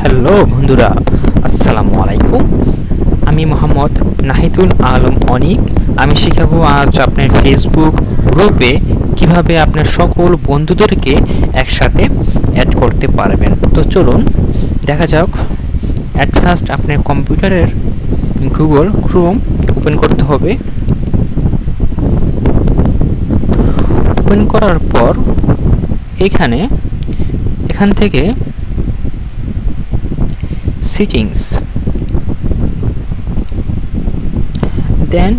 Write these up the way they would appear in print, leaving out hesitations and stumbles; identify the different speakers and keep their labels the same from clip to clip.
Speaker 1: Hello বন্ধুরা, আসসালামু আলাইকুম। আমি মোহাম্মদ নাহিদুল আলম অনিক। আমি শেখাবো আজ আপনার ফেসবুক গ্রুপে কিভাবে আপনার সকল বন্ধুদেরকে একসাথে অ্যাড করতে পারবেন। তো চলুন দেখা যাক। অ্যাট ফার্স্ট আপনার কম্পিউটারের গুগল ক্রোম ওপেন করতে হবে। ওপেন করার পর এখান থেকে settings, then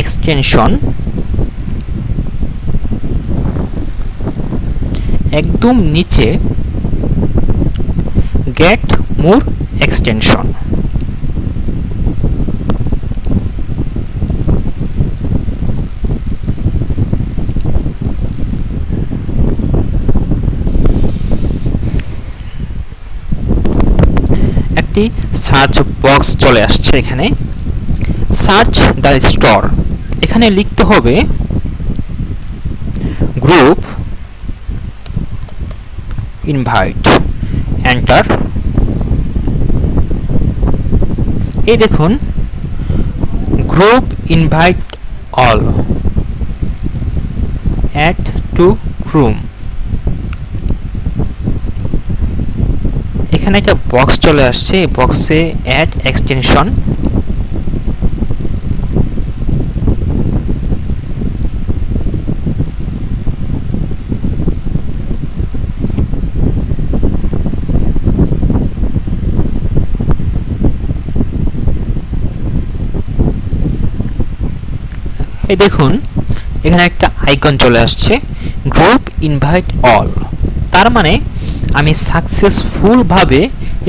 Speaker 1: extension, একদম নিচে get more extension, একটি সার্চ বক্স চলে আসছে। এখানে সার্চ দ্য স্টোর, এখানে লিখতে হবে গ্রুপ ইনভাইট, এন্টার। এই দেখুন group invite all, add to Chrome. এখানে একটা বক্স চলে আসছে, এই বক্সে অ্যাড এক্সটেনশন। এই দেখুন এখানে একটা আইকন চলে আসছে গ্রুপ ইনভাইট অল। তার মানে আমি সাকসেসফুল ভাবে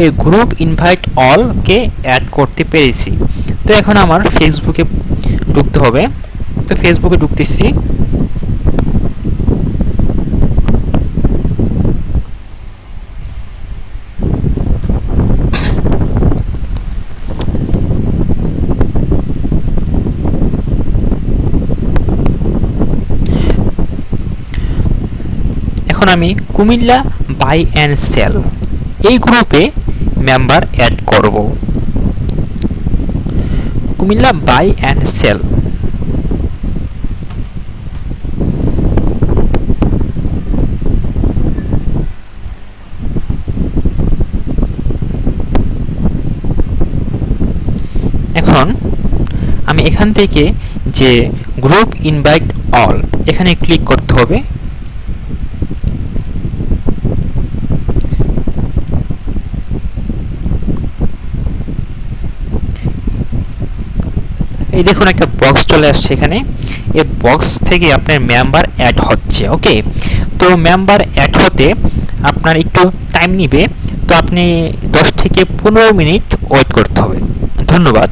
Speaker 1: এই গ্রুপ ইনভাইট অল কে অ্যাড করতে পেরেছি। তো এখন আমার ফেসবুকে ঢুকতে হবে। তো ফেসবুকে ঢুকতেছি। এখন আমি কুমিল্লা বাই অ্যান্ড সেল এই গ্রুপে মেম্বার অ্যাড করব। কুমিল্লা বাই অ্যান্ড সেল, এখন আমি এখান থেকে যে গ্রুপ ইনভাইট অল এখানে ক্লিক করতে হবে। এই দেখুন একটা বক্স চলে আসছে এখানে। এই বক্স থেকে আপনার মেম্বার অ্যাড হচ্ছে। ওকে, তো মেম্বার অ্যাড হতে আপনার একটু টাইম নেবে। তো আপনি 10 থেকে 15 মিনিট ওয়েট করতে হবে। ধন্যবাদ।